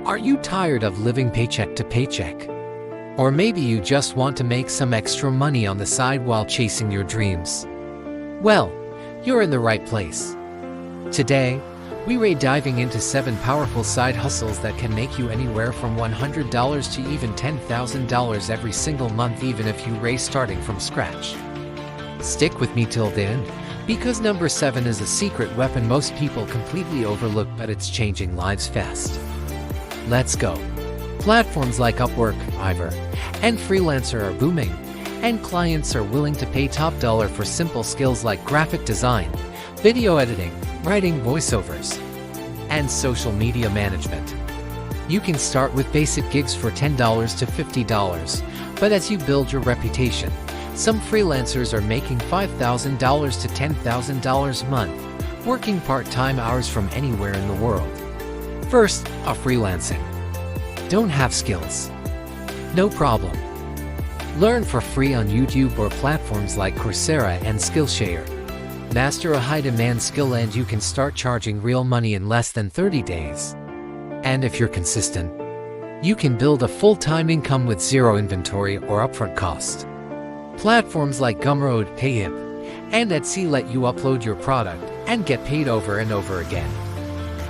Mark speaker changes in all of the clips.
Speaker 1: Are you tired of living paycheck to paycheck? Or maybe you just want to make some extra money on the side while chasing your dreams? Well, you're in the right place. Today, we're diving into 7 powerful side hustles that can make you anywhere from $100 to even $10,000 every single month, even if you raise starting from scratch. Stick with me till the end, because number 7 is a secret weapon most people completely overlook, but it's changing lives fast. Let's go. Platforms like Upwork, Fiverr, and Freelancer are booming, and clients are willing to pay top dollar for simple skills like graphic design, video editing, writing voiceovers, and social media management. You can start with basic gigs for $10 to $50, but as you build your reputation, some freelancers are making $5,000 to $10,000 a month, working part-time hours from anywhere in the world. First, freelancing. Don't have skills? No problem. Learn for free on YouTube or platforms like Coursera and Skillshare. Master a high-demand skill and you can start charging real money in less than 30 days. And if you're consistent, you can build a full-time income with zero inventory or upfront cost. Platforms like Gumroad, Payhip, and Etsy let you upload your product and get paid over and over again.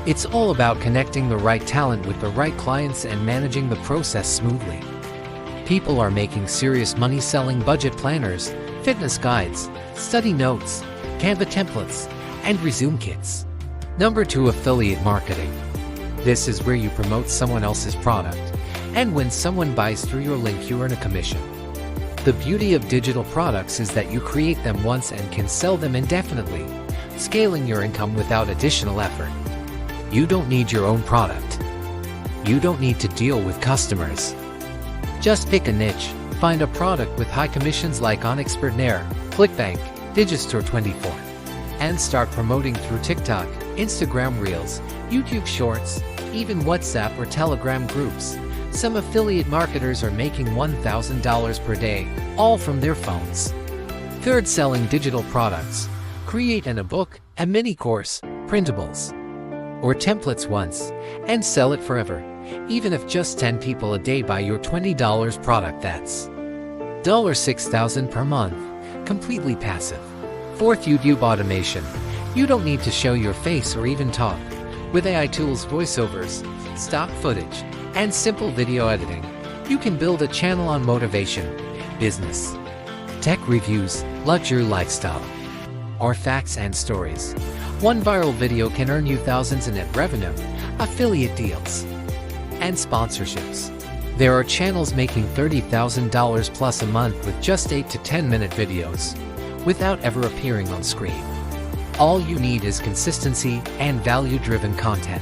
Speaker 1: It's all about connecting the right talent with the right clients and managing the process smoothly. People are making serious money selling budget planners, fitness guides, study notes, Canva templates, and resume kits. Number 2, affiliate marketing. This is where you promote someone else's product, and when someone buys through your link, you earn a commission. The beauty of digital products is that you create them once and can sell them indefinitely, scaling your income without additional effort. You don't need your own product. You don't need to deal with customers. Just pick a niche, find a product with high commissions like OnExpertNair, ClickBank, Digistore24, and start promoting through TikTok, Instagram Reels, YouTube Shorts, even WhatsApp or Telegram groups. Some affiliate marketers are making $1,000 per day, all from their phones. Third, selling digital products. Create an ebook, a mini course, printables, or templates once, and sell it forever. Even if just 10 people a day buy your $20 product, that's $6,000 per month, completely passive. Fourth, YouTube automation. You don't need to show your face or even talk. With AI tools, voiceovers, stock footage, and simple video editing, you can build a channel on motivation, business, tech reviews, luxury lifestyle, or facts and stories. One viral video can earn you thousands in net revenue, affiliate deals, and sponsorships. There are channels making $30,000 plus a month with just 8 to 10-minute videos, without ever appearing on screen. All you need is consistency and value-driven content.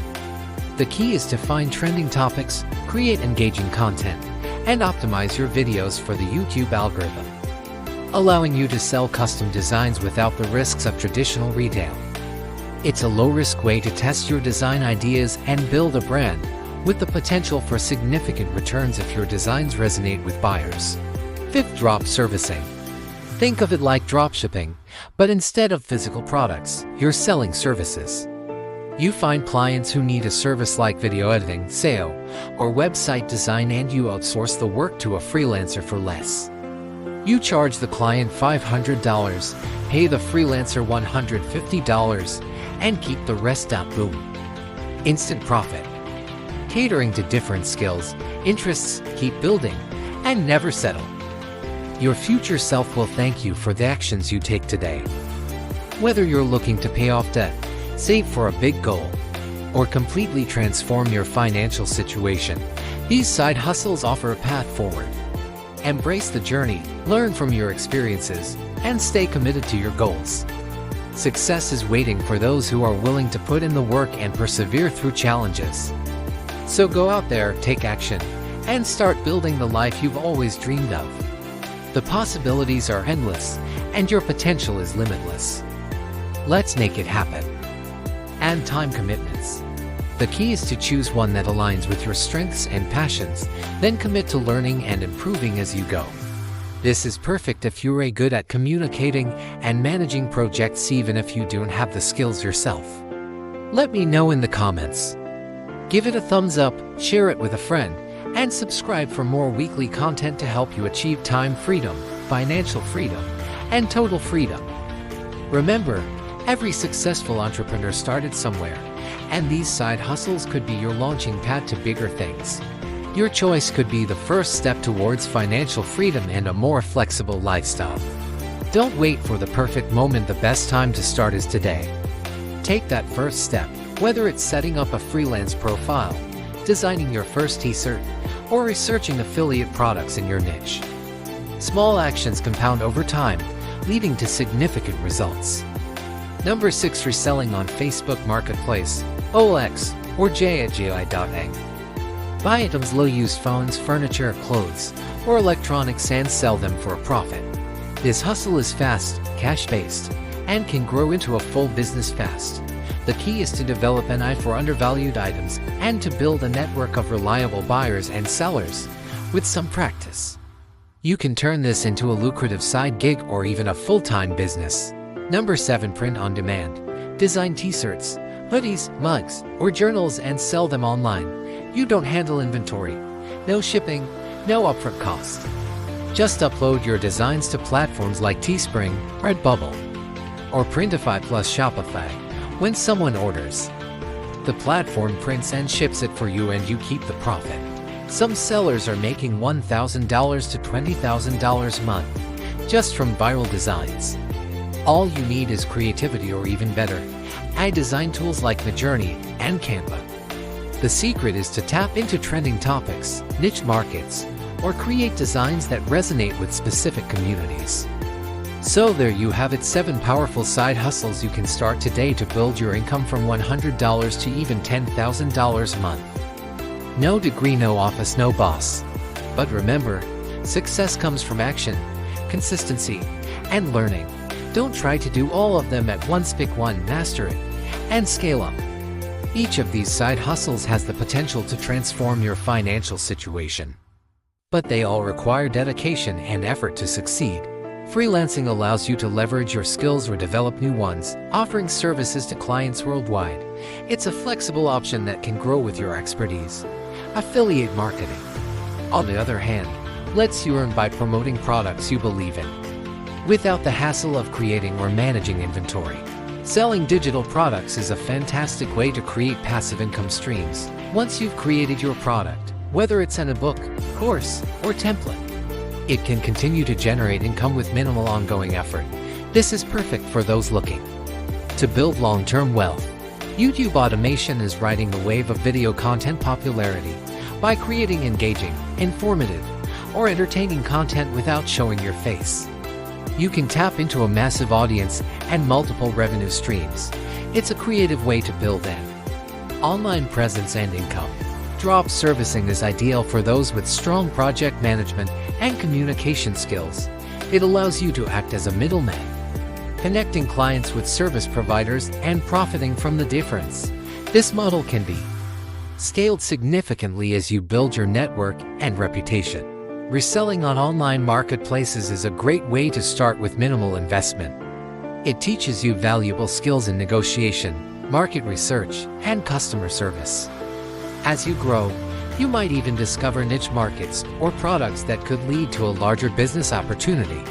Speaker 1: The key is to find trending topics, create engaging content, and optimize your videos for the YouTube algorithm, allowing you to sell custom designs without the risks of traditional retail. It's a low-risk way to test your design ideas and build a brand, with the potential for significant returns if your designs resonate with buyers. Fifth, drop servicing. Think of it like dropshipping, but instead of physical products, you're selling services. You find clients who need a service like video editing, SEO, or website design, and you outsource the work to a freelancer for less. You charge the client $500, pay the freelancer $150, and keep the rest out. Boom. Instant profit. Catering to different skills, interests, keep building, and never settle. Your future self will thank you for the actions you take today. Whether you're looking to pay off debt, save for a big goal, or completely transform your financial situation, these side hustles offer a path forward. Embrace the journey, learn from your experiences, and stay committed to your goals. Success is waiting for those who are willing to put in the work and persevere through challenges. So go out there, take action, and start building the life you've always dreamed of. The possibilities are endless, and your potential is limitless. Let's make it happen. And time commitments. The key is to choose one that aligns with your strengths and passions, then commit to learning and improving as you go. This is perfect if you're good at communicating and managing projects, even if you don't have the skills yourself. Let me know in the comments. Give it a thumbs up, share it with a friend, and subscribe for more weekly content to help you achieve time freedom, financial freedom, and total freedom. Remember, every successful entrepreneur started somewhere, and these side hustles could be your launching pad to bigger things. Your choice could be the first step towards financial freedom and a more flexible lifestyle. Don't wait for the perfect moment. The best time to start is today. Take that first step, whether it's setting up a freelance profile, designing your first t-shirt, or researching affiliate products in your niche. Small actions compound over time, leading to significant results. Number 6. Reselling on Facebook Marketplace, OLX, or JI.eng. Buy items, low-used phones, furniture, clothes, or electronics and sell them for a profit. This hustle is fast, cash-based, and can grow into a full business fast. The key is to develop an eye for undervalued items and to build a network of reliable buyers and sellers. With some practice, you can turn this into a lucrative side gig or even a full-time business. Number 7. Print on demand. Design t-shirts, hoodies, mugs, or journals and sell them online. You don't handle inventory, no shipping, no upfront cost. Just upload your designs to platforms like Teespring, Redbubble, or Printify plus Shopify. When someone orders, the platform prints and ships it for you and you keep the profit. Some sellers are making $1,000 to $20,000 a month just from viral designs. All you need is creativity, or even better, design tools like Midjourney and Canva. The secret is to tap into trending topics, niche markets, or create designs that resonate with specific communities. So there you have it, 7 powerful side hustles you can start today to build your income from $100 to even $10,000 a month. No degree, no office, no boss. But remember, success comes from action, consistency, and learning. Don't try to do all of them at once. Pick one, master it, and scale up. Each of these side hustles has the potential to transform your financial situation. But they all require dedication and effort to succeed. Freelancing allows you to leverage your skills or develop new ones, offering services to clients worldwide. It's a flexible option that can grow with your expertise. Affiliate marketing, on the other hand, lets you earn by promoting products you believe in, without the hassle of creating or managing inventory. Selling digital products is a fantastic way to create passive income streams. Once you've created your product, whether it's an ebook, course, or template, it can continue to generate income with minimal ongoing effort. This is perfect for those looking to build long-term wealth. YouTube automation is riding the wave of video content popularity by creating engaging, informative, or entertaining content without showing your face. You can tap into a massive audience and multiple revenue streams. It's a creative way to build an online presence and income. Drop servicing is ideal for those with strong project management and communication skills. It allows you to act as a middleman, connecting clients with service providers and profiting from the difference. This model can be scaled significantly as you build your network and reputation. Reselling on online marketplaces is a great way to start with minimal investment. It teaches you valuable skills in negotiation, market research, and customer service. As you grow, you might even discover niche markets or products that could lead to a larger business opportunity.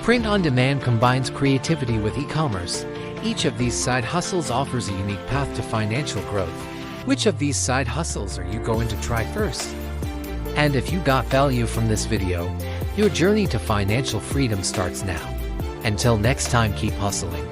Speaker 1: Print on demand combines creativity with e-commerce. Each of these side hustles offers a unique path to financial growth. Which of these side hustles are you going to try first? And if you got value from this video, your journey to financial freedom starts now. Until next time, keep hustling.